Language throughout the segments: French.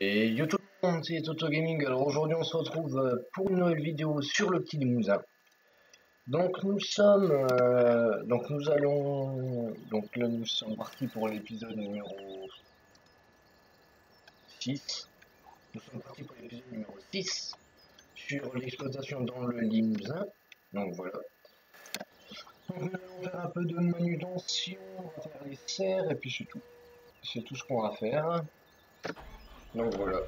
Et yo tout le monde, c'est Toto Gaming. Alors aujourd'hui on se retrouve pour une nouvelle vidéo sur le petit Limousin. Donc nous allons, donc là nous sommes partis pour l'épisode numéro 6. Nous sommes partis pour l'épisode numéro 6 sur l'exploitation dans le Limousin. Donc voilà. Donc nous allons faire un peu de manutention, on va faire les serres et puis c'est tout. C'est tout ce qu'on va faire. Donc voilà.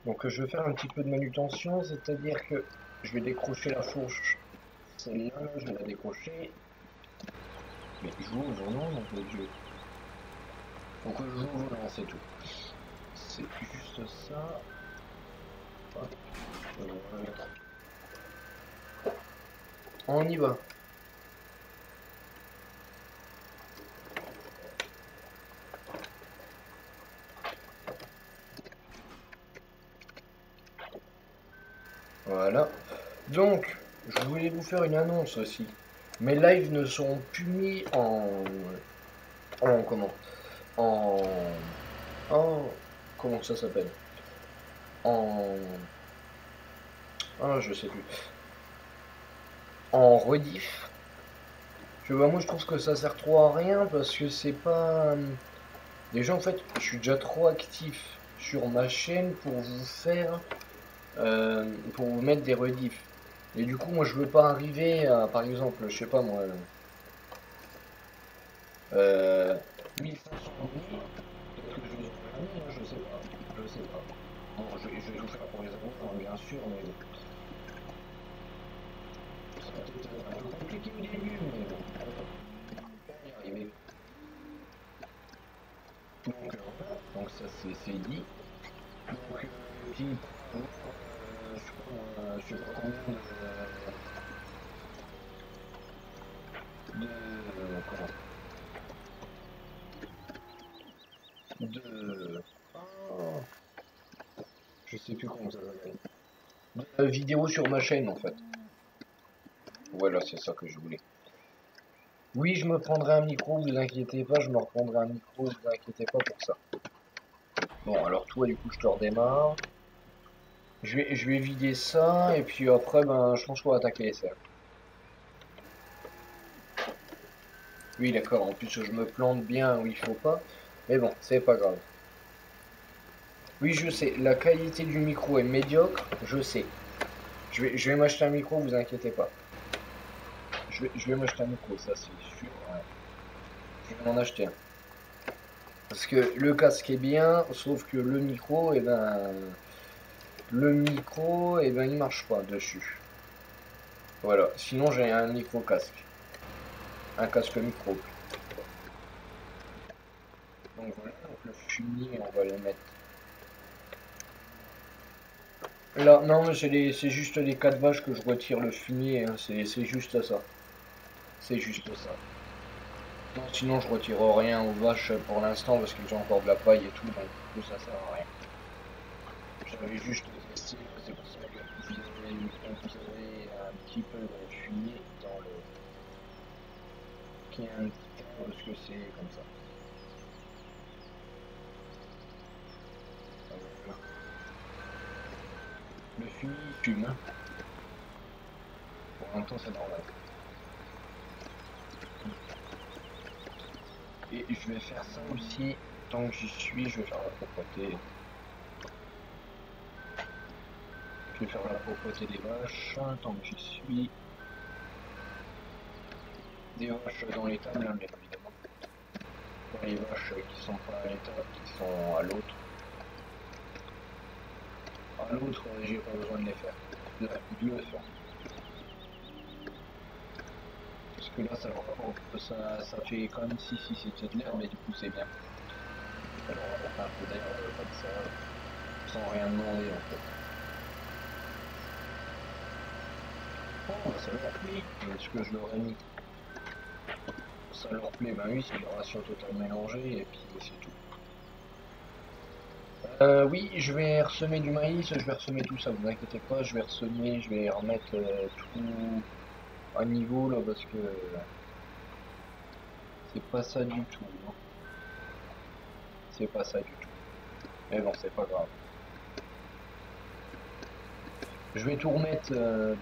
Donc je vais faire un petit peu de manutention, c'est-à-dire que je vais décrocher la fourche. Celle-là, je vais la décrocher. Mais j'ouvre, non, donc le dieu. Donc j'ouvre, non, c'est tout. C'est juste ça. Hop, voilà. On y va. Voilà. Donc, je voulais vous faire une annonce aussi. Mes lives ne seront plus mis en comment? En... En... Comment ça s'appelle? En... Ah, je sais plus. En rediff. Moi je trouve que ça sert trop à rien parce que c'est pas... Déjà en fait, je suis déjà trop actif sur ma chaîne pour vous faire... pour vous mettre des rediffs. Et du coup, moi je veux pas arriver à, par exemple, je sais pas moi... 1500 abonnés. Peut-être que je vais ouvrir l'année, hein, je sais pas. Je sais pas. Bon, je vais tout faire pour les abonnés, hein, bien sûr, mais bon. Ça va peut-être un peu compliqué au début, mais bon. On va y arriver. Voilà. Donc ça c'est dit. Donc qui je sais pas combien comment de oh, je sais plus comment ça s'appelle. De vidéos sur ma chaîne en fait. Voilà, c'est ça que je voulais. Oui, je me prendrai un micro, vous inquiétez pas, je me reprendrai un micro, vous inquiétez pas pour ça. Bon, alors toi du coup je te redémarre. Je vais vider ça et puis après ben je pense qu'on va attaquer les serres. Oui d'accord, en plus je me plante bien où il faut pas. Mais bon, c'est pas grave. Oui je sais, la qualité du micro est médiocre, je sais. Je vais m'acheter un micro, vous inquiétez pas. Je vais m'acheter un micro, ça c'est sûr. Ouais. Je vais m'en acheter un. Parce que le casque est bien, sauf que le micro, il marche pas dessus. Voilà. Sinon, j'ai un micro casque. Un casque micro. Donc voilà, donc le fumier, on va le mettre. Là, non, mais c'est juste les 4 vaches que je retire le fumier, hein. C'est juste ça. C'est juste ça. Non, sinon, je retire rien aux vaches pour l'instant parce qu'ils ont encore de la paille et tout, donc du coup, ça sert à rien. J'avais juste testé, c'est pour ça que vous avez un petit peu de fumier dans le... qui est un petit peu parce que c'est comme ça. Voilà. Le fumier il fume, hein. Pour l'instant c'est normal. Et je vais faire ça aussi, tant que j'y suis, je vais faire la propreté. Je vais faire la propreté des vaches, tant que j'y suis. Des vaches dans l'étable, hein, bien évidemment. Pas les vaches qui sont pas à l'étable, qui sont à l'autre. À l'autre, j'ai pas besoin de les faire. Là, de le faire. Parce que là, ça fait quand même si c'était de l'herbe, mais du coup, c'est bien. Alors, on va faire un peu d'air comme ça, sans rien demander en fait. Oh, ça leur plaît. Est-ce que je l'aurais mis? Ça leur plaît, ben oui, c'est une ration totale mélangée, et puis c'est tout. Oui, je vais ressemer du maïs, je vais ressemer tout ça, vous inquiétez pas, je vais ressemer, je vais remettre tout à niveau là, parce que c'est pas ça du tout, hein. C'est pas ça du tout. Mais bon, c'est pas grave. Je vais tout remettre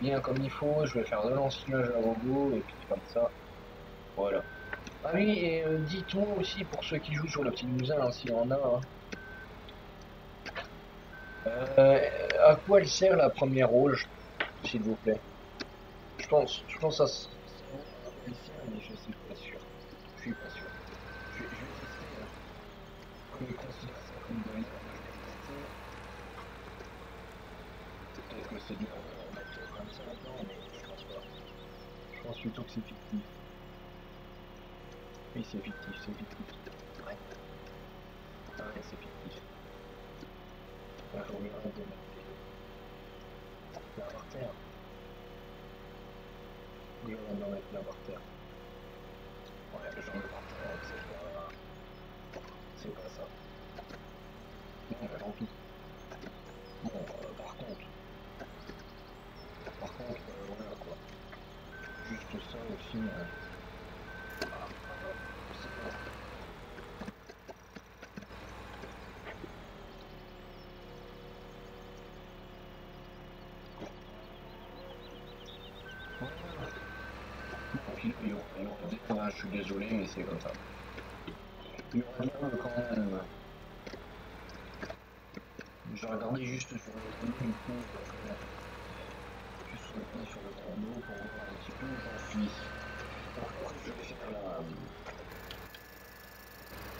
bien comme il faut, je vais faire de l'ensilage à gogo, et puis comme ça, voilà. Ah oui, et dites-moi aussi, pour ceux qui jouent sur le petit Limousin, hein, s'il y en a, hein, euh, à quoi elle sert la première rouge, s'il vous plaît? Je pense savoir à quoi elle sert, mais je suis pas sûr. Je suis pas sûr. Je vais tester, hein. Comme ils considèrent ça comme de l'herbe, je vais tester. Peut-être que c'est de l'herbe à mettre comme ça dedans, mais je pense pas. Je pense plutôt que c'est fictif. Oui, c'est fictif, c'est fictif. Ouais, ouais, c'est fictif. Là, je regarde de mettre là par terre. Je vais d'en mettre là par terre. Ouais, j'en mets par terre, donc c'est pas ça. Bon, bah tant pis. Bon, par contre, voilà quoi. Juste ça aussi, c'est pas. Voilà. Bon, puis il y aura des fois, je suis désolé, mais c'est comme ça. Il y aura de l'herbe quand même. J'ai regardé juste sur le tableau du coup, juste regarder sur le tableau pour voir un petit peu où j'en suis. Donc après,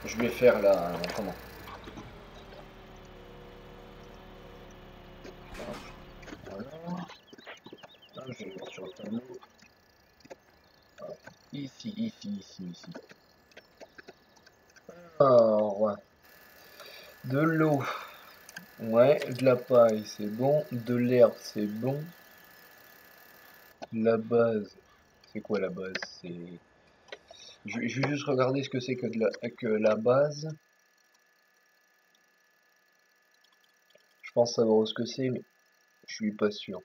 je vais faire la, comment? Voilà. Là, je vais voir sur le tableau. Ici, ici, ici, ici. Alors, de l'eau. Ouais, de la paille, c'est bon. De l'herbe, c'est bon. La base, c'est quoi la base? C'est. Je vais juste regarder ce que c'est que la base. Je pense savoir ce que c'est, mais je suis pas sûr.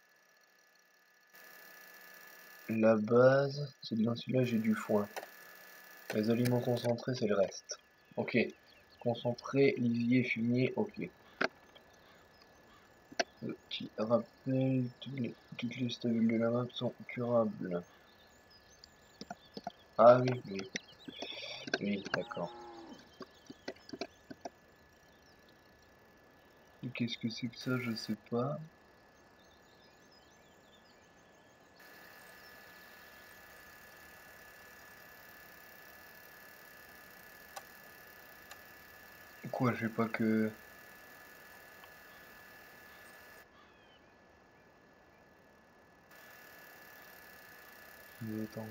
La base, c'est de l'ensilage et du foin. Les aliments concentrés, c'est le reste. Ok. Concentré, lisier, fumier, ok. Petit rappel, toutes les stables de la map sont curables. Ah oui, oui, oui, d'accord. Et qu'est-ce que c'est que ça? Je sais pas. Quoi, je sais pas que. Attends.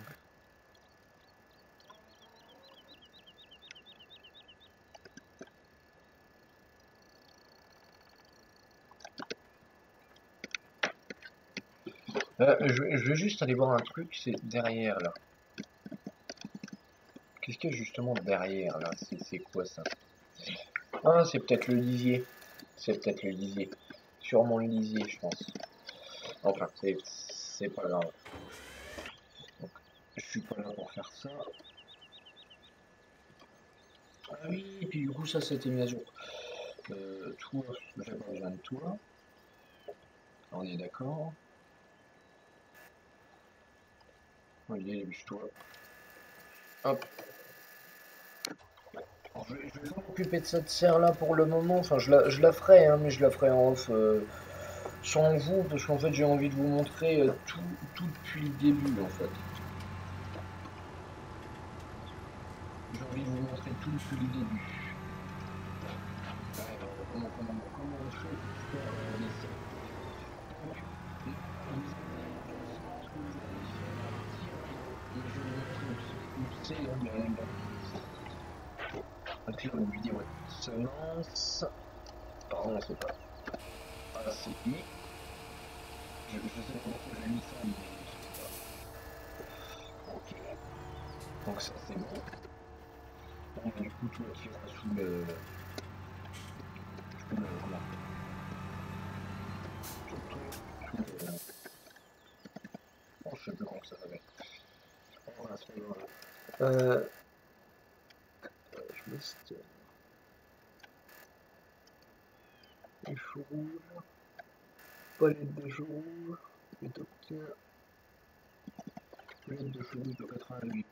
Je vais juste aller voir un truc, c'est derrière là. Qu'est-ce qu'il y a justement derrière là? C'est quoi ça? Ah, c'est peut-être le lisier. C'est peut-être le lisier. Sûrement le lisier, je pense. Enfin, c'est pas grave. Donc, je suis pas là pour faire ça. Ah oui, et puis du coup, ça c'était mis à jour. Toi, j'ai pas besoin de toi. On est d'accord. Allez, bûche-toi. Hop. Alors, je vais pas m'occuper de cette serre là pour le moment. Enfin, je la ferai, hein, mais je la ferai en off sans vous, parce qu'en fait, j'ai envie de vous montrer tout depuis le début en fait. J'ai envie de vous montrer tout depuis le début. Comment on fait pour faire l'essai. Donc, vous avez je vais vous montrer où c'est donc là, on lui dit ouais, semence. Pardon, c'est pas ACI. Je sais pas pourquoi j'ai mis ça, mais je sais pas. Ok. Donc ça c'est bon. Donc du coup, toi tu iras sous le. Sous le. Comment? Sous le. Oh, je sais plus comment ça s'appelle. Voilà, c'est pas grave. Je me du chou rouge. Palette de chou rouge. Et t'obtiens palette de chou rouge de 88.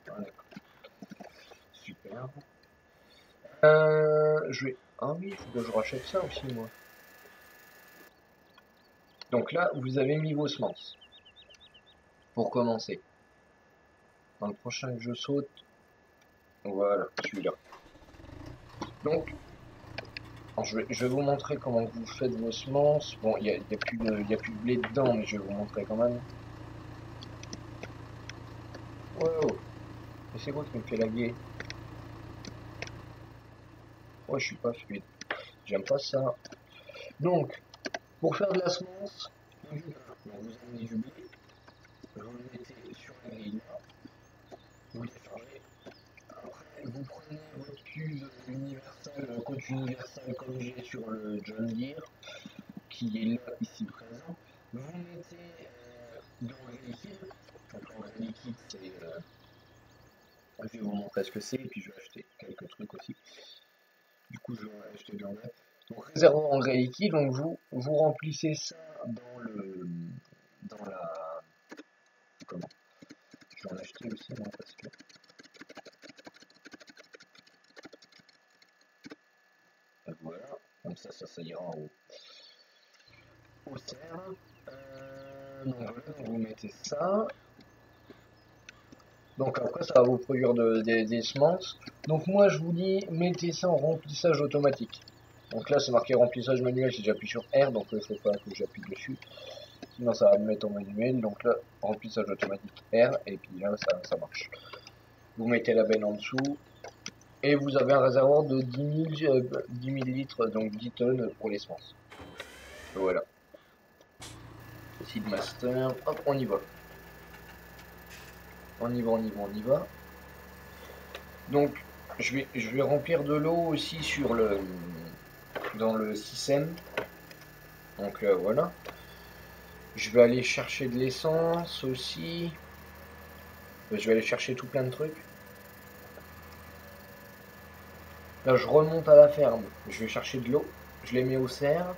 Ah, d'accord. Super. Je vais... Ah oui, il faut que je rachète ça aussi, moi. Donc là, vous avez mis vos semences. Pour commencer. Dans le prochain que je saute, voilà, celui-là. Donc, alors, je vais vous montrer comment vous faites vos semences. Bon, il y a plus de blé dedans, mais je vais vous montrer quand même. Wow, et c'est quoi qui me fait laguer? Ouais, je suis pas fluide. J'aime pas ça. Donc, pour faire de la semence, donc vous amenez du blé, vous le mettez sur la grille là, vous le déchargez. Après, vous prenez votre cuve universelle, coach universel comme j'ai sur le John Deere, qui est là, ici présent. Vous mettez d'engrais liquide. Donc l'engrais liquide, c'est... je vais vous montrer ce que c'est, et puis je vais acheter quelques trucs aussi. Du coup, je vais acheter de l'engrais. Donc réservoir engrais liquide, donc vous remplissez ça dans le... dans la... comment? Je vais en acheter aussi, moi, parce que... voilà, comme ça ira au cerf. Donc voilà, donc vous mettez ça. Donc après, ça va vous produire des semences. Donc moi, je vous dis, mettez ça en remplissage automatique. Donc là, c'est marqué remplissage manuel si j'appuie sur R, donc il ne faut pas que j'appuie dessus. Sinon, ça va me mettre en manuel. Donc là, remplissage automatique R, et puis là, ça marche. Vous mettez la benne en dessous, et vous avez un réservoir de 10 000 litres, donc 10 tonnes pour les semences. Voilà. Seedmaster, hop, on y va. On y va, on y va, on y va. Donc, je vais remplir de l'eau aussi dans le système. Donc voilà. Je vais aller chercher de l'essence aussi. Je vais aller chercher tout plein de trucs. Là, je remonte à la ferme. Je vais chercher de l'eau. Je les mets au cerf.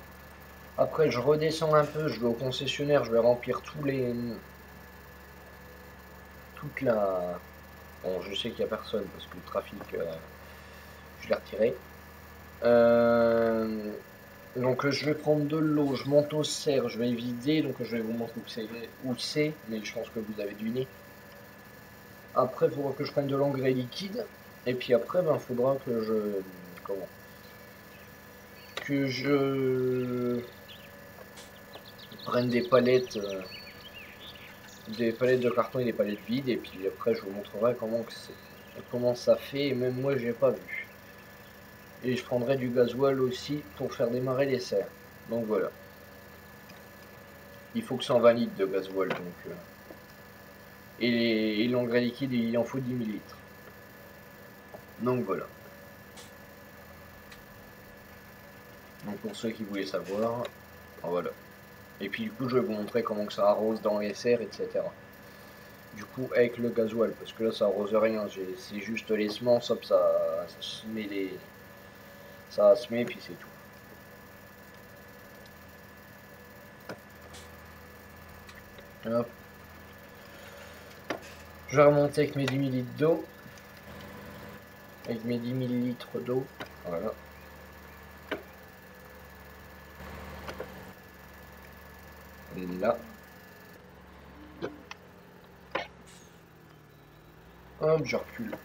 Après, je redescends un peu. Je vais au concessionnaire. Je vais remplir toute la... Bon, je sais qu'il n'y a personne parce que le trafic, je l'ai retiré. Donc je vais prendre de l'eau, je monte au cerf, je vais vider, donc je vais vous montrer où c'est, mais je pense que vous avez deviné. Après, il faudra que je prenne de l'engrais liquide, et puis après, il faudra que comment que je prenne des palettes de carton et des palettes vides, et puis après, je vous montrerai comment ça fait, et même moi, j'ai pas vu. Et je prendrai du gasoil aussi pour faire démarrer les serres. Donc voilà. Il faut que 120 litres de gasoil, donc... et l'engrais liquide, il en faut 10 000 litres. Donc voilà. Donc pour ceux qui voulaient savoir, voilà. Et puis du coup, je vais vous montrer comment que ça arrose dans les serres, etc. Du coup, avec le gasoil, parce que là, ça arrose rien. C'est juste les semences, hop, ça se met ça se met, puis c'est tout. Hop. Je vais remonter avec mes 10 000 litres d'eau. Avec mes 10 000 litres d'eau. Voilà. Et là. Hop, je recule.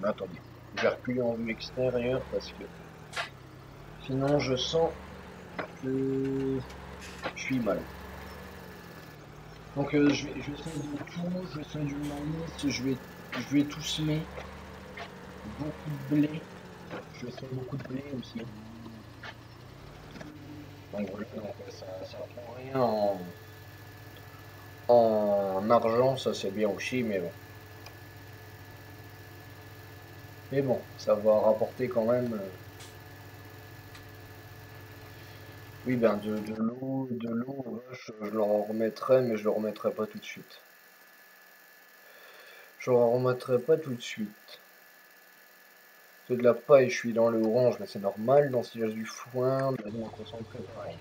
Attendez. Je vais reculer en vue extérieure parce que sinon je sens que je suis mal. Donc je vais semer de tout, je vais semer du maïs, je vais tout semer. Beaucoup de blé. Je vais semer beaucoup de blé aussi. Donc voilà, donc ça prend rien en argent, ça c'est bien aussi, mais bon. Mais bon, ça va rapporter quand même. Oui, ben de l'eau, je leur en remettrai, mais je le remettrai pas tout de suite. Je leur en remettrai pas tout de suite. fais de la paille, je suis dans le orange, mais c'est normal. Dans Sillage du foin, de la concentrée, pareil.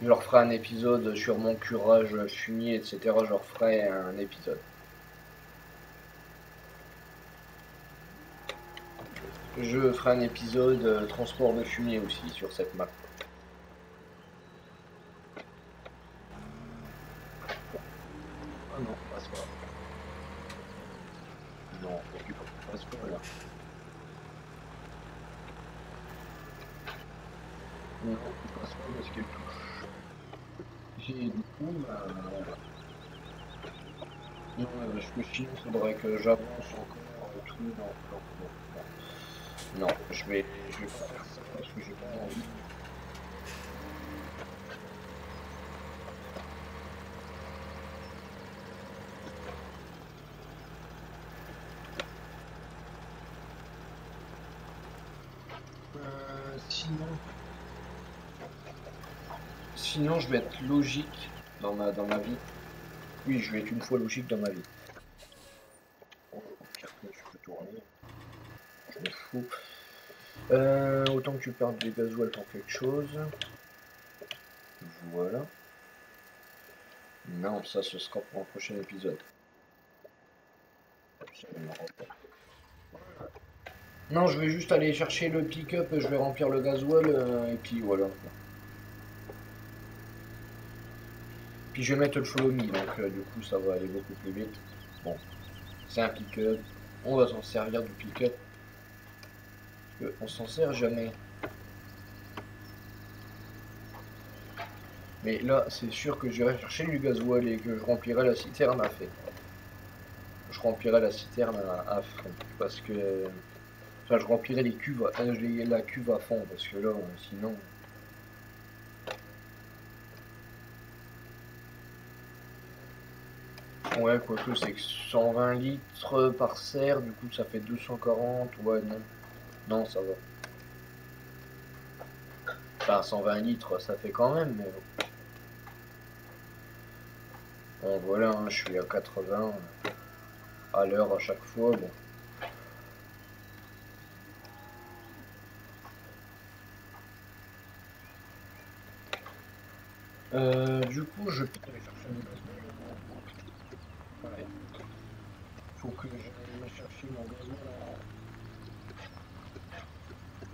Je leur ferai un épisode sur mon curage fumier, etc. Je leur ferai un épisode. Je ferai un épisode transport de fumier aussi sur cette map. Ah non, passe pas. Non, tu passes pas là. Non, tu passes pas parce qu'elle touche. J'ai du coup, bah, voilà. Non, parce que sinon, faudrait que j'avance encore tout. Non, non, non, non. Non, je vais pas faire ça parce que j'ai pas envie. Sinon, je vais être logique dans ma vie. Oui, je vais être une fois logique dans ma vie. Oh, pire que tu peux tourner. Je m'en fous. Autant que tu perdes des gasoil pour quelque chose. Voilà. Non, ça ce sera pour un prochain épisode. Absolument pas. Non, je vais juste aller chercher le pick-up, je vais remplir le gasoil et puis voilà. Puis je vais mettre le follow me, donc du coup ça va aller beaucoup plus vite. Bon, c'est un pick-up, on va s'en servir du pick-up. On s'en sert jamais. Mais là, c'est sûr que j'irai chercher du gasoil et que je remplirai la citerne à fait. Je remplirai la citerne à fond parce que. Enfin, je remplirai les cuves, la cuve à fond parce que là, sinon. Ouais, quoique c'est que 120 litres par serre, du coup ça fait 240. Ouais, non. Non, ça va. Enfin, 120 litres, ça fait quand même, mais bon. Bon, voilà, hein, je suis à 80 à l'heure à chaque fois. Bon. Du coup, je peux aller chercher mon gasoil. Ouais. Faut que j'aille me chercher mon gasoil.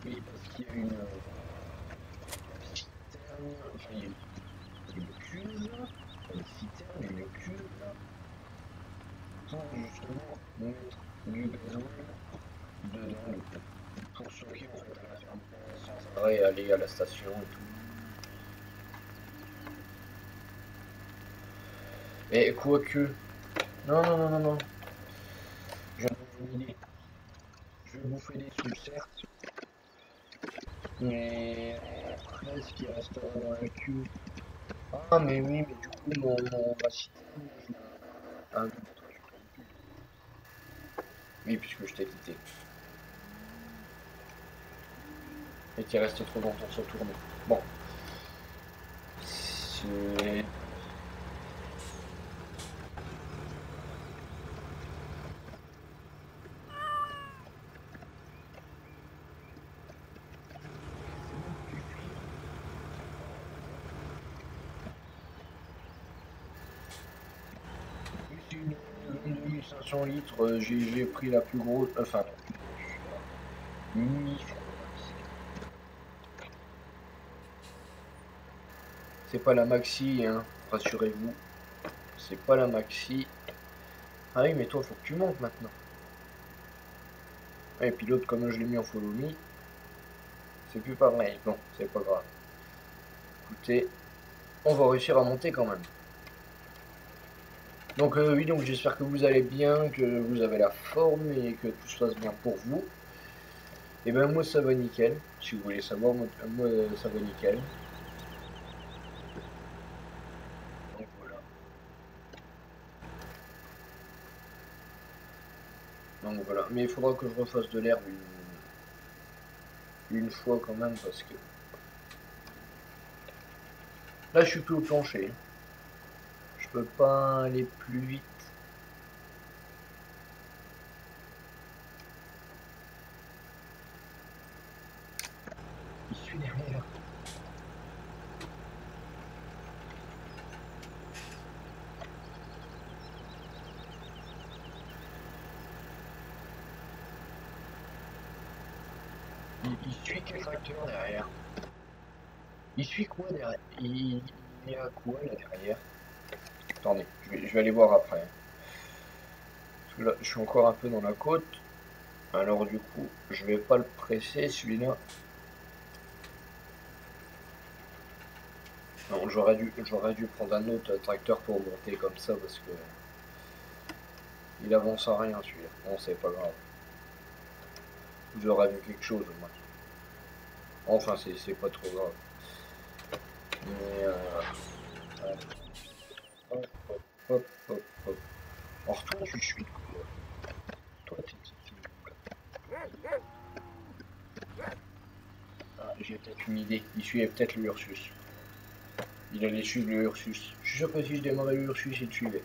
Oui, parce qu'il y a une citerne, enfin il y a une cuve, une citerne, une cuve, pour justement mettre du gasoil dedans, pour stocker en fait à la ferme, sans arrêt aller à la station et tout. Et quoique, non, non, non, non, non, j'en ai une idée. Je vais bouffer des sous, certes, mais après, ce qui restera dans la cuve. Ah, mais oui, mais du coup, ma citerne, je la. Ah oui, mais toi, tu tournes plus. Oui, puisque je t'ai quitté. Et qui reste trop longtemps sur tourner. Bon. C'est. C'est une 2500 litres, j'ai pris la plus grosse, enfin, mini. C'est pas la maxi, hein, rassurez-vous. C'est pas la maxi. Ah oui, mais toi, faut que tu montes maintenant. Et puis l'autre, comme je l'ai mis en follow me, c'est plus pareil. Bon, c'est pas grave. Écoutez, on va réussir à monter quand même. Donc oui, donc j'espère que vous allez bien, que vous avez la forme et que tout se passe bien pour vous. Et ben moi ça va nickel. Si vous voulez savoir, moi, ça va nickel. Donc voilà. Donc voilà. Mais il faudra que je refasse de l'herbe une fois quand même parce que là je suis plus au plancher. Je peux pas aller plus vite. il suit derrière. Il suit quel tracteur derrière? Il suit quoi derrière? Il y a quoi là derrière? Attendez, je vais aller voir après. Parce que là, je suis encore un peu dans la côte. Alors du coup, je vais pas le presser celui-là. Non, j'aurais dû prendre un autre tracteur pour monter comme ça parce que il avance à rien celui-là. Bon, c'est pas grave. J'aurais vu quelque chose au moins. Enfin, c'est pas trop grave. Mais hop, hop, hop, hop, hop. Alors toi, tu suis de quoi? Toi, Ah, j'ai peut-être une idée. Il suivait peut-être le Ursus. Il allait suivre le Ursus. Je suis sûr que si je démarrais le Ursus, il te suivait.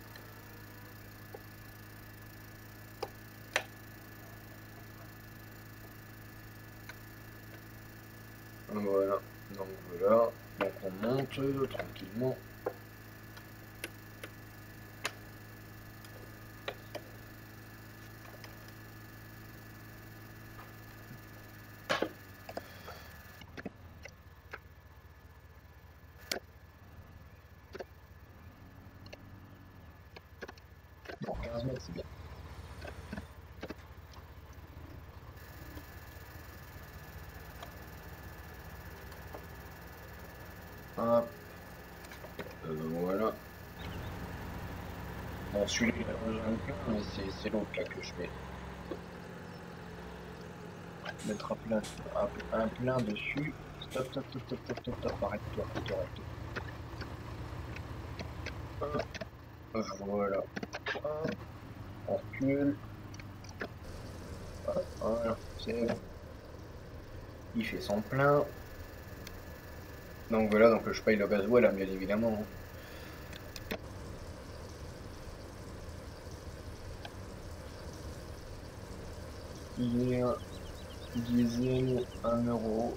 Voilà. Donc voilà. Donc on monte tranquillement. Bon, 15 mètres, c'est bien. Hop. Voilà. Bon, celui-là, il a besoin de plein, mais c'est l'autre là que je vais mettre un plein dessus. Stop, stop, stop, stop, stop, stop, stop. Arrête-toi, arrête-toi, arrête-toi. Voilà. Hop. On recule. Hop, voilà. C'est bon. Il fait son plein. Donc voilà, donc je paye le gasoil, hein, bien évidemment. Hein. Il est diesel 1 €.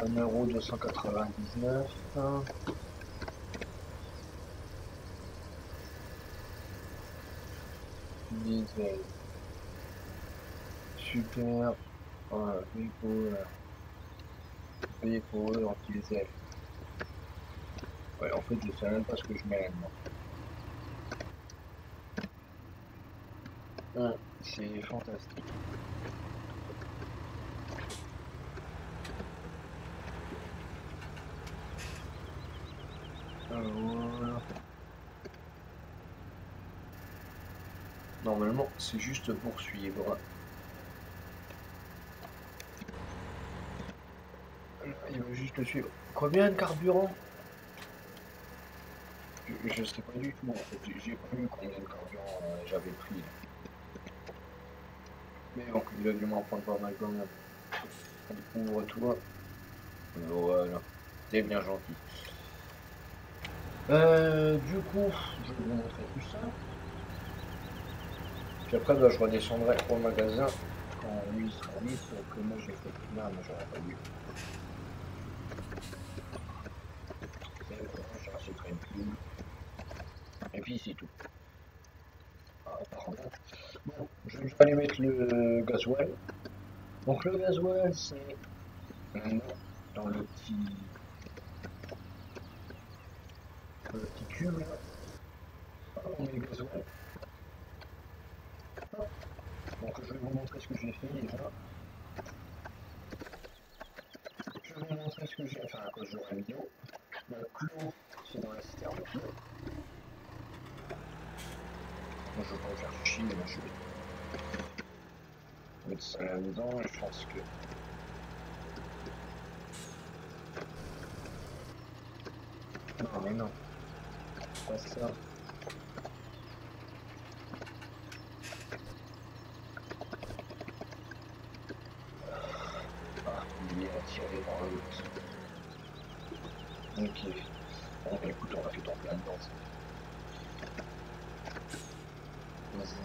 1,299 €. Diesel. Super. Voilà, payer pour eux en diesel. Ouais, en fait, je sais même pas ce que je mets là-dedans. Ouais, c'est fantastique. Voilà. Normalement, c'est juste poursuivre. Il veut juste le suivre. Combien de carburant? Je sais pas du tout en fait. J'ai pas vu combien de carburant j'avais pris. Là. Mais bon, il a dû m'en prendre pas mal quand même. Ouvre-toi. Voilà. C'est bien gentil. Du coup, je vais vous montrer tout ça. Puis après, bah, je redescendrai au magasin quand lui sera libre. Donc moi j'ai fait plein, mais j'aurais pas dû. Je rachèterai plus. Et puis c'est tout. Ah, pardon. Bon, je vais aller mettre le gasoil. Donc le gasoil, c'est dans le petit cube là. On met le gasoil. Donc je vais vous montrer ce que j'ai fait déjà. Je vais vous montrer ce que j'ai fait à cause de la vidéo. Le clou, c'est dans la citerne de clou. Moi je vais pas me faire chier, là, je vais mettre ça là-dedans et je pense que. Non mais non, pas ça. Ah, il est attiré par l'autre. Ok. Bon bah écoute, on va tout en plein dedans.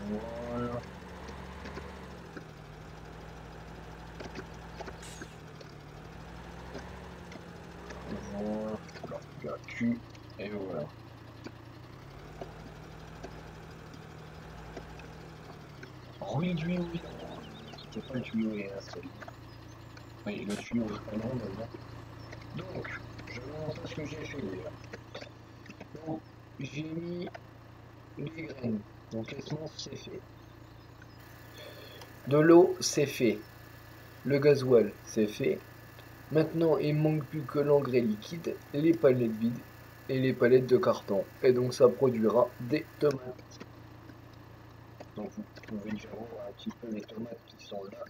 Voilà. tue, et voilà. Oh oui, le tuyau, oui. C'était pas le tuyau, et installé. Oui, le tuyau est pas long maintenant. Donc, je vais montrer ce que j'ai fait déjà. Donc, j'ai mis les graines. Donc, les semences, c'est fait. De l'eau, c'est fait. Le gasoil, c'est fait. Maintenant, il manque plus que l'engrais liquide, les palettes vides et les palettes de carton. Et donc, ça produira des tomates. Donc, vous pouvez déjà voir un petit peu les tomates qui sont là,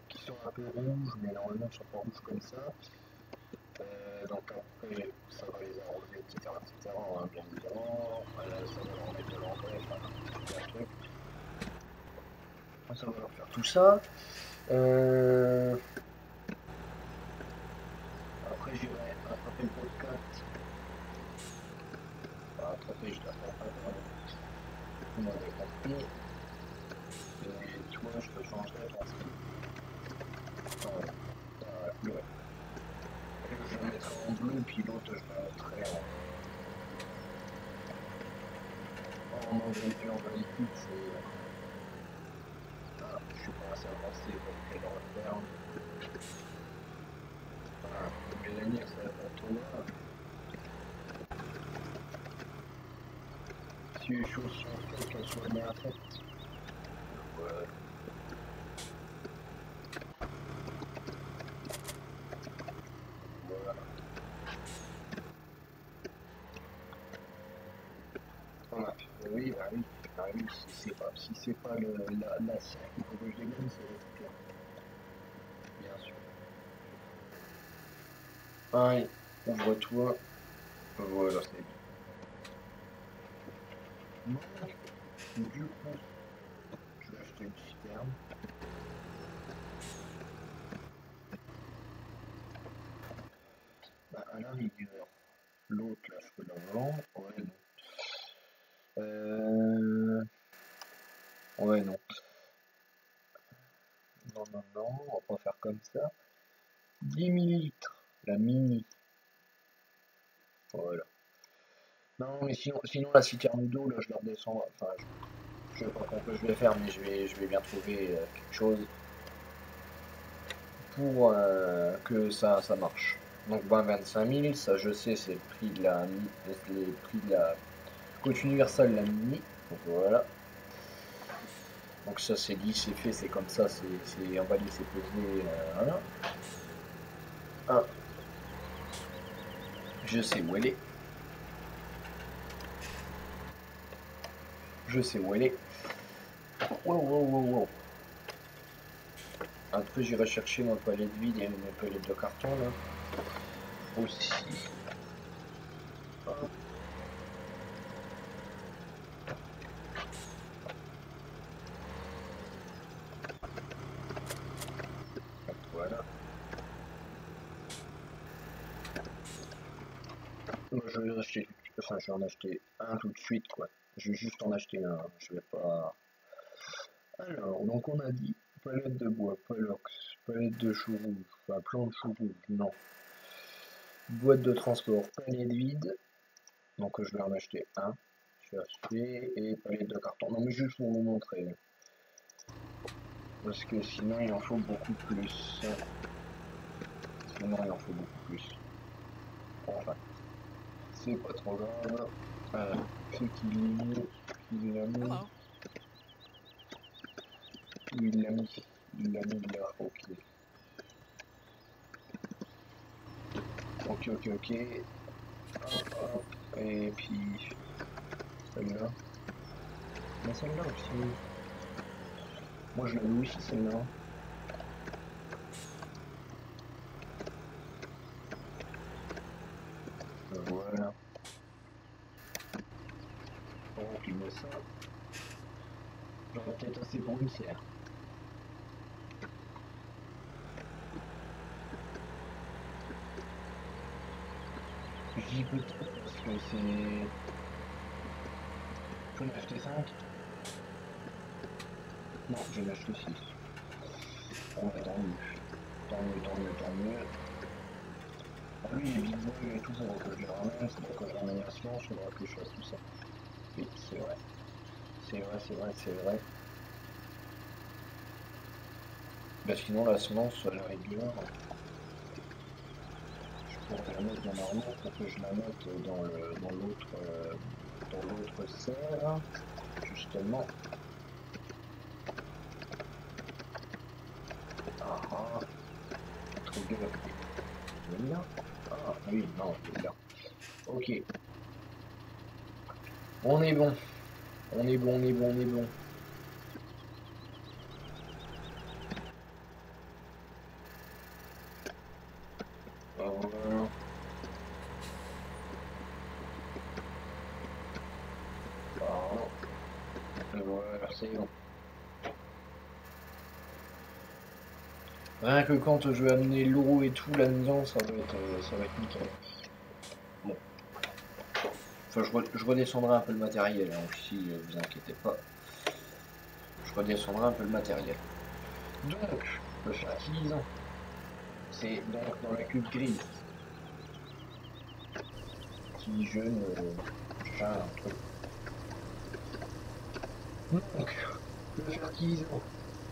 qui sont un peu rouges, mais normalement, elles ne sont pas rouges comme ça. Donc, après, ça va les arroser, etc. Hein, bien évidemment. Ça va leur mettre de l'engrais, enfin, plein de trucs. Ça va leur faire tout ça. Après, j'irai attraper le podcast. Enfin, attraper, je l'attrape pas. Vous m'avez compris. Et toi, je te changerai ton skin. Voilà. Je le mettrai en bleu, puis l'autre, je le mettrai en engrais liquide. Je suis pas assez avancé pour qu'elle referme. Voilà. Mais la lire, ça va pas trop loin. Si les choses sont faites, qu'elles soient bien faites. Voilà. Voilà. Voilà. Oui, bah oui. Bah oui, si c'est pas la serre qu'il faut que je dégaine, c'est le truc. Bien sûr. Pareil, ouvre-toi. Voilà, c'est bien. Donc, du coup, je vais acheter une citerne. Bah, à la rigueur, l'autre là, je peux la vendre. Ouais, non. Ouais, non. Non, non, non, on va pas faire comme ça. 10 millilitres, la mini. Voilà. Non, mais sinon la citerne d'eau, là, je la redescends. Enfin, je sais pas comment je vais faire, mais je vais bien trouver quelque chose pour que ça marche. Donc 25 000, ça je sais, c'est le prix de la coach universelle, la mini. Donc voilà. Donc ça c'est dit, c'est fait, c'est comme ça, c'est emballé, c'est pesé. Voilà. Ah, je sais où elle est. Je sais où elle est. Wow, wow, wow, wow. Après j'irai chercher ma palette vide et mes palettes de carton là. Aussi. Hop. Voilà. Moi, je vais acheter, enfin, je vais en acheter un tout de suite, quoi. Je vais juste en acheter un. Je vais pas. Alors, donc on a dit palette de bois, palox, palette de chou rouge, enfin plan de chou rouge, non. Boîte de transport, palette vide. Donc je vais en acheter un. Je vais acheter et palette de carton. Non mais juste pour vous montrer. Parce que sinon il en faut beaucoup plus. Sinon il en faut beaucoup plus. Enfin, c'est pas trop grave. C'est qu'il l'a mis. Hello. Il l'a mis. Il l'a mis là. Ok. Ok, ok, ok. Hop, hop. Et puis celle-là. Mais celle-là aussi. Moi je l'avais aussi celle-là. Voilà. On remplit ça. J'aurais peut-être assez pour une serre. Je dis peut-être parce que c'est. Je vais en acheter 5. Non, je vais en acheter 6. Bon, bah, tant mieux. Tant mieux, tant mieux, tant mieux. Oui, les big boys et tout, faudra que je les ramène, faudra que je ramène la semence, faudra que je fasse tout ça. Oui, c'est vrai. C'est vrai, c'est vrai, c'est vrai. Bah sinon la semence, à la rigueur, je pourrais la mettre normalement pour que je la mette dans l'autre serre, justement. Ah ah, trigger. Il est là? Ah oui, non, il est là. Ok, on est bon. On est bon, on est bon, on est bon. Voilà. Pardon. Voilà, c'est bon. Rien que quand je vais amener l'eau et tout là-dedans, ça va être nickel. Bon, enfin, je redescendrai un peu le matériel hein, aussi, vous inquiétez pas. Je redescendrai un peu le matériel. Donc, le fertilisant, c'est donc dans la cuve grise. Si je ne... J'ai un truc. Donc, le fertilisant,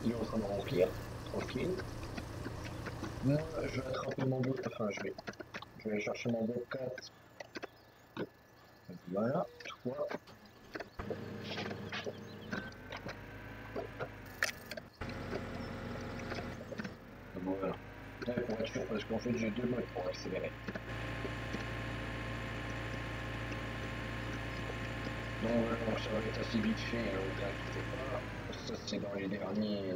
il est en train de remplir, tranquille. Moi, je vais attraper mon bot, enfin, je vais aller chercher mon bobcat. Voilà, toi, voilà. Ouais, pour être sûr, parce qu'en fait, j'ai deux modes pour accélérer. Donc voilà, donc ça va être assez vite fait, ne vous inquiétez pas. Ça, c'est dans les dernières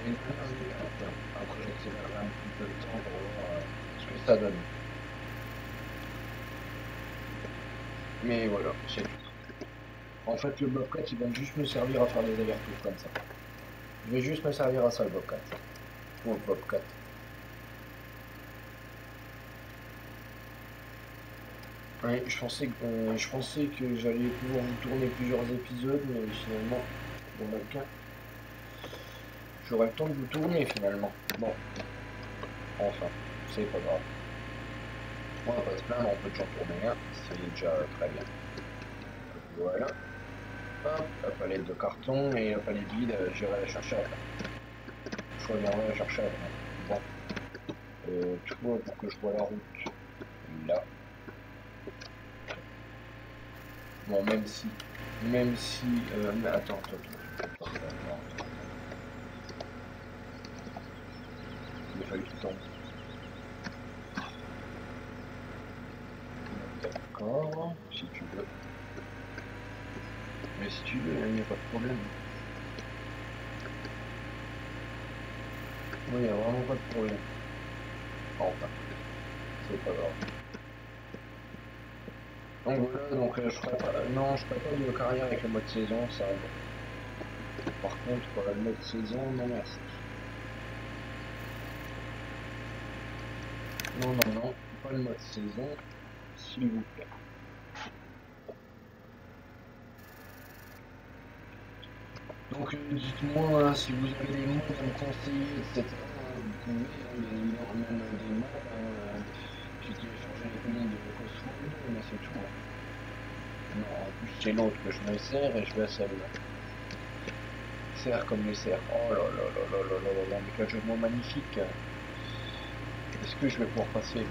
étapes. Après, j'accélérerai un petit peu le temps pour voir ce que ça donne. Mais voilà, c'est tout. En fait, le Bobcat, il va juste me servir à faire des allers-retours comme ça. Je vais juste me servir à ça, le Bobcat. Ou le Bobcat. Ouais, je pensais que j'allais pouvoir vous tourner plusieurs épisodes, mais finalement, bon, bah, tiens, j'aurai le temps de vous tourner finalement. Bon, enfin, c'est pas grave. On va pas se plaindre, on peut toujours tourner un, c'est déjà très bien. Voilà. Hop, la palette de carton et la palette vide, j'irai la chercher après. Je reviendrai la chercher après. Bon, toi, pour que je vois la route, là. Bon, même si, mais attends, attends. Il a fallu qu'il tombe. D'accord, si tu veux. Mais si tu veux, il n'y a pas de problème. Oui, il n'y a vraiment pas de problème. Enfin, c'est pas grave. Donc voilà, donc je ferai pas, non, je ferai pas de carrière avec le mode saison, ça. Par contre, le mode saison, non merci. Non, non, non, pas le mode saison, s'il vous plaît. Donc dites-moi si vous avez des modes à me conseiller, etc. Vous pouvez, hein, bien évidemment, même des modes. J'ai téléchargé les collines de Cosworld, mais c'est tout. Non, en plus c'est l'autre que je me sers et je vais à celle-là. Serre comme les cerfs. Oh là là là là là là là là, mais quel jeu de mots magnifique. Est-ce que je vais pouvoir passer?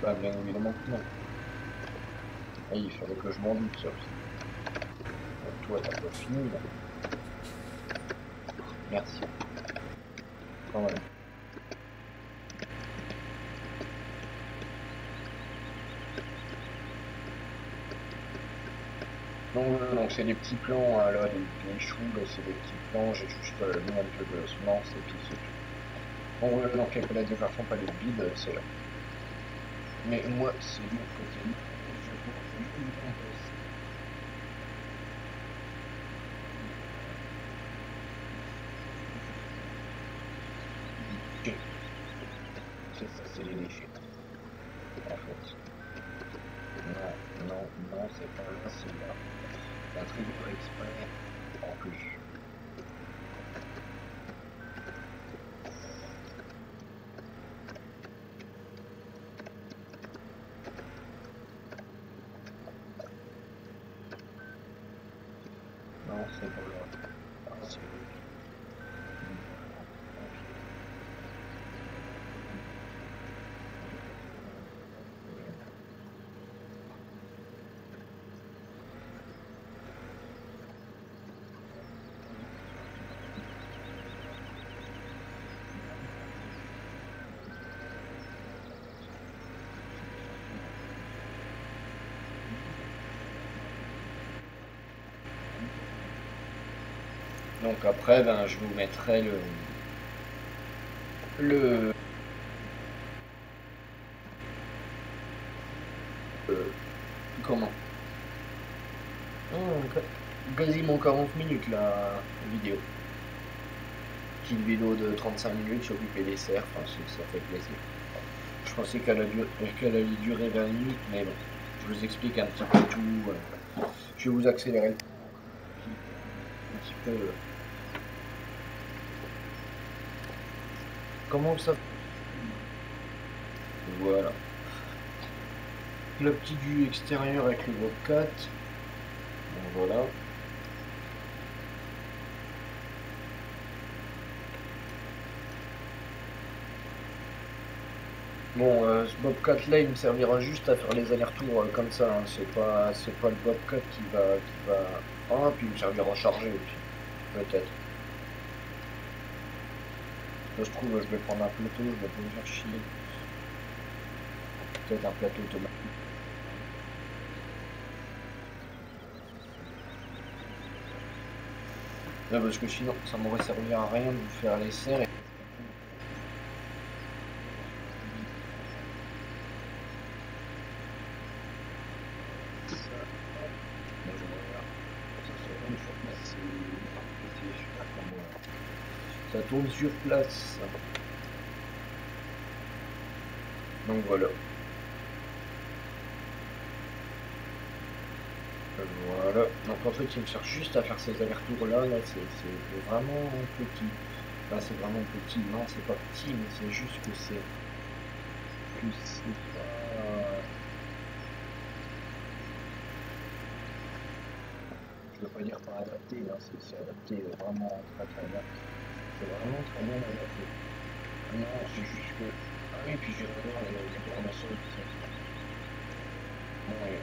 Bah bien évidemment que non. Ah, il fallait que je m'en doute ça aussi. Donc, toi t'as pas fini là. Merci. Quand même. Donc c'est des petits plans hein, là, des choux, là c'est des petits plans, j'ai juste mis un peu de semence et puis c'est tout. Donc voilà, donc les palettes de carton, palettes vides, c'est là. Mais moi, c'est de l'autre côté. Je vais pouvoir faire une compost. Déchets. C'est ça, c'est les déchets. En fait. Non, non, non, c'est pas là, c'est là. C'est un frigo exprès. En plus. c'est pas là. Ah, c'est l'autre. Donc après, ben, je vous mettrai le comment? Oh, quasiment 40 minutes la vidéo. Petite vidéo de 35 minutes sur du PDCR, enfin ça fait plaisir. Je pensais qu'elle allait durer 20 minutes, mais bon, je vous explique un petit peu tout. Je vais vous accélérer le un petit peu. Comment ça? Voilà. Le petit du extérieur avec le Bobcat. Donc voilà. Bon, ce Bobcat là, il me servira juste à faire les allers-retours comme ça, hein. C'est pas le Bobcat qui va. Ah, puis il me servira à charger aussi, peut-être. Ça se trouve, je vais prendre un plateau, je vais pas me faire chier. Peut-être un plateau automatique. Ouais, parce que sinon, ça m'aurait servi à rien de vous faire les serres. Ça tourne sur place. Donc voilà. Voilà. Donc en fait, il me cherche juste à faire ces allers-retours là. Là, c'est vraiment petit. Là, c'est vraiment petit. Non, c'est pas petit, mais c'est juste que c'est pas. Je veux pas dire pas adapté, hein, c'est adapté vraiment très très bien. C'est vraiment très bien adapté. Non, c'est juste que. Ah oui, puis j'ai voir les tournesols qui sont. Ouais,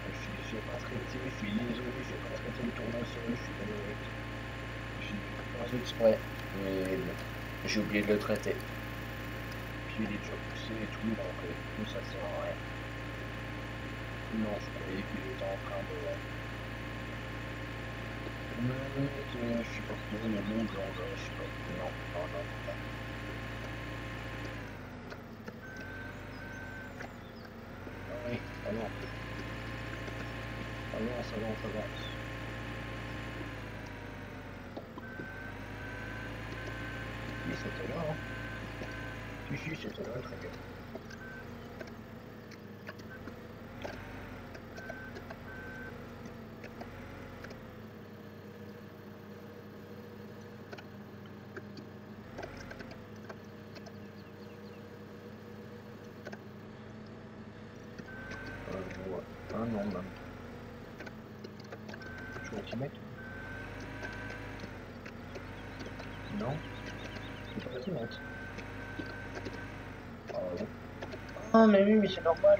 j'ai pas traité, je suis désolé, j'ai pas traité le tournesol, je suis désolé. J'ai pas fait exprès, mais bon, j'ai oublié de le traiter. Puis il est déjà poussé et tout, donc tout ça sert à rien. Non, je croyais qu'il était en train de. Non, je suis pas pour le bon blanc, là, je sais pas. Non, non, non, non. Ah oui, ah non, avance, avance, avance. Si, c'était là, hein. Si, c'était là, très bien. Ouais. Ah non, même. Je vais t'y mettre. Non, je vais pas t'y mettre. Ah bon. Ah, mais oui, mais c'est normal.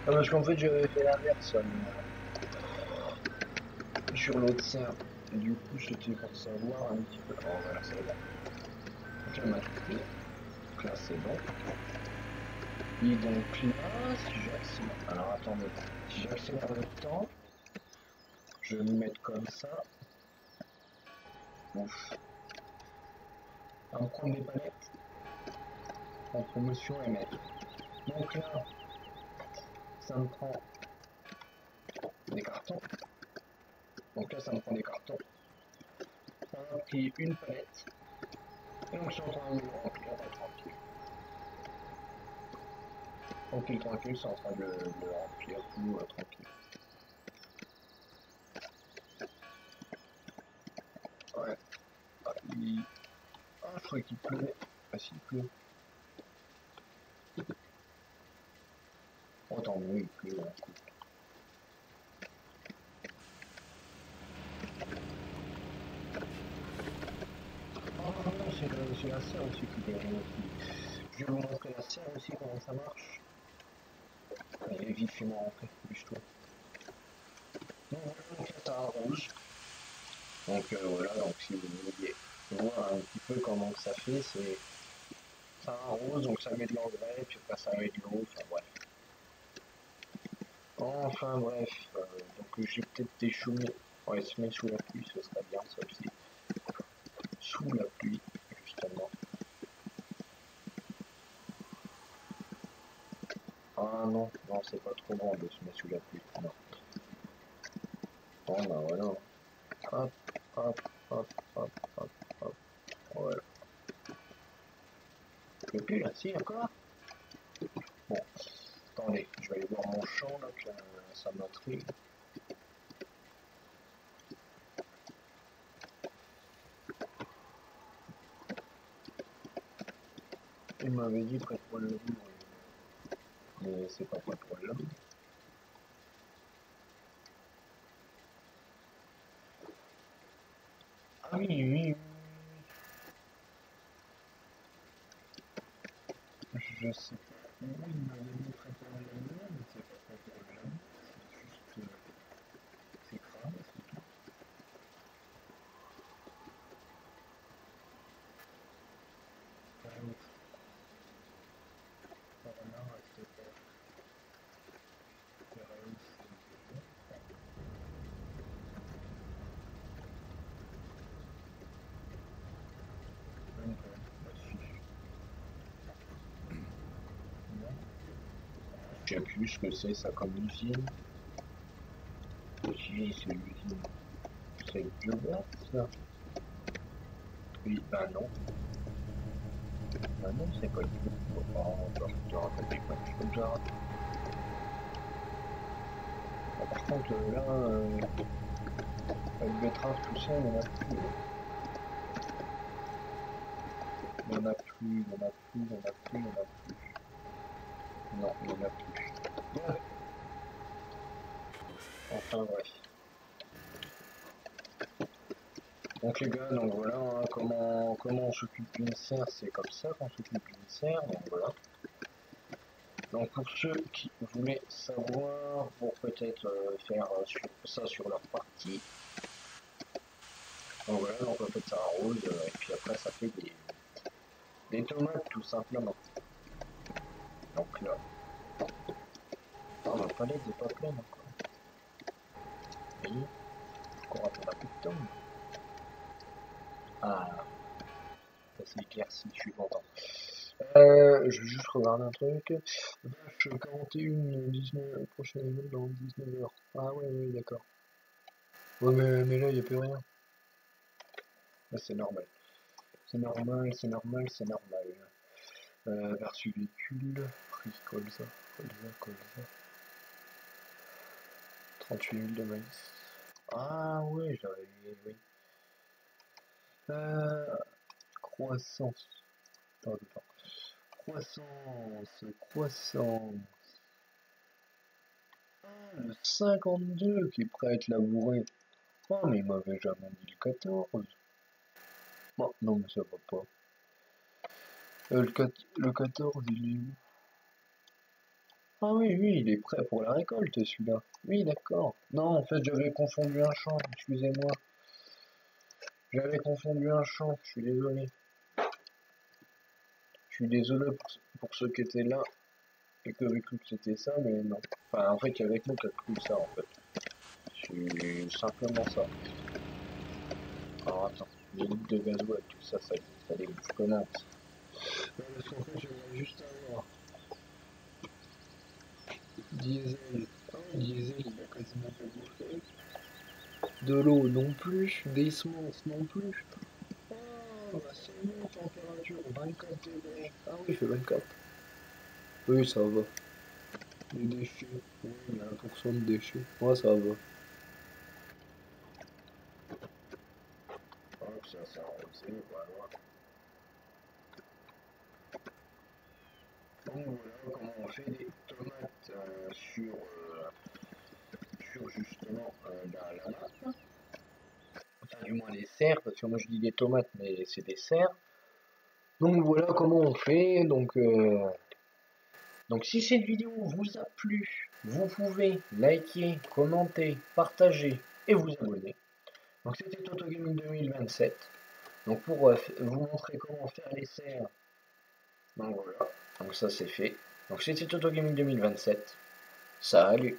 Ah, parce qu'en fait, j'avais fait l'inverse sur l'autre serre. Du coup, c'était pour savoir un petit peu. Oh, voilà, c'est bon. Donc là, maintenant, donc là, c'est bon. Et donc là, si j'accélère. Alors attendez. Si j'accélère le temps, je vais me mettre comme ça. Ouf. On va prendre des palettes en promotion et mettre. Donc là, ça me prend des cartons. Donc là, ça me prend des cartons. Ça m'a pris une palette. Et donc, je suis en train de le remplir tranquille. Tranquille, tranquille, c'est en train de le remplir tout tranquille. Ouais. Ah, je croyais qu'il pleuvait. Ah, s'il pleut. Oh, tant mieux, il pleut. Hein. c'est la serre aussi qui est... Je vais vous montrer la serre aussi, comment ça marche. Elle est vivement rentrée, bouge-toi. Donc voilà, donc là ça arrose. Donc voilà, donc si vous voulez voir un petit peu comment que ça fait, c'est... Ça arrose, donc ça met de l'engrais, puis après ça met de l'eau, enfin bref. Enfin bref, donc j'ai peut-être des choux. Ouais, se mettre sous la pluie, ce serait bien ça aussi. Sous la pluie, justement. Ah non, non, c'est pas trop bon de se mettre sous la pluie. Non. Bon, bah voilà. Hop, hop, hop, hop, hop, hop. Voilà. Le plus là, si, encore. Bon, attendez, je vais aller voir mon champ là, que ça m'intrigue. Il m'avait dit près de Poil-le-Loup, mais c'est pas près de Poil-le-Loup. Ah oui, oui, oui. Je sais pas. Oui, il m'avait dit près de Poil-le-Loup, mais c'est pas près de Poil-le-Loup. C'est juste... c'est crade, c'est tout. Par là, reste pas. Je sais plus ce que c'est ça comme usine. Si c'est l'usine. C'est le biogaz ça. Oui, bah non. Bah non, c'est pas le biogaz. Oh, bah, je te raconte des conneries comme ça. Bon, par contre, là, avec betterave, tout ça, il n'y en a plus. Il n'y en a plus, il n'y en a plus, il n'y en a plus, il n'y en a plus. Non, il n'y en a plus. Bon. Enfin bref. Donc les gars, donc voilà, hein, comment on s'occupe d'une serre, c'est comme ça qu'on s'occupe d'une serre, donc voilà. Donc pour ceux qui voulaient savoir, pour peut-être faire ça sur leur partie, donc voilà, donc en fait ça arrose, et puis après ça fait des tomates tout simplement. Donc là, oh, ma palette n'est pas pleine encore. Vous voyez, encore un peu la plus de tomes. Ah, ça s'est éclairci, je suis content. Je vais juste regarder un truc. Vache 41, 19, prochain level dans 19 heures. Ah ouais, oui, d'accord. Ouais, mais là, il n'y a plus rien. Là, c'est normal. C'est normal, c'est normal, c'est normal. Versus véhicule, prix colza, colza. 38 000 de maïs. Ah ouais, j'avais... Oui. Euh, croissance. Attends. Croissance. Ah, le 52 qui est prêt à être labouré. Oh, mais il m'avait jamais dit le 14. Bon, non, mais ça va pas. Le 14, il est où? Ah oui, oui, il est prêt pour la récolte, celui-là. Oui, d'accord. Non, en fait, j'avais confondu un champ, excusez-moi. J'avais confondu un champ, je suis désolé. Je suis désolé pour ceux qui étaient là et qui avaient cru que c'était ça, mais non. Enfin, en fait, il y avait que nous qui a cru ça, en fait. C'est simplement ça. Alors, attends, les litres de gasoil, tout ça, ça les bouffe comment? Parce qu'en fait, j'aimerais juste avoir diesel. Ah, diesel, il a quasiment pas bouffé. De l'eau non plus, des semences non plus. Ah, bah c'est bon, température 24 degrés. Ah oui, il fait 24. Oui, ça va. Les déchets, oui, il y a 1% de déchets. Ouais, ça va. Hop, ça s'est arrosé, voilà. Donc voilà comment on fait des tomates sur justement la map. Enfin, du moins les serres, parce que moi je dis des tomates, mais c'est des serres. Donc voilà comment on fait. Donc si cette vidéo vous a plu, vous pouvez liker, commenter, partager et vous abonner. Donc c'était Totogaming 2027. Donc pour vous montrer comment faire les serres, donc voilà, donc ça c'est fait. Donc c'était Totogaming 2027. Salut!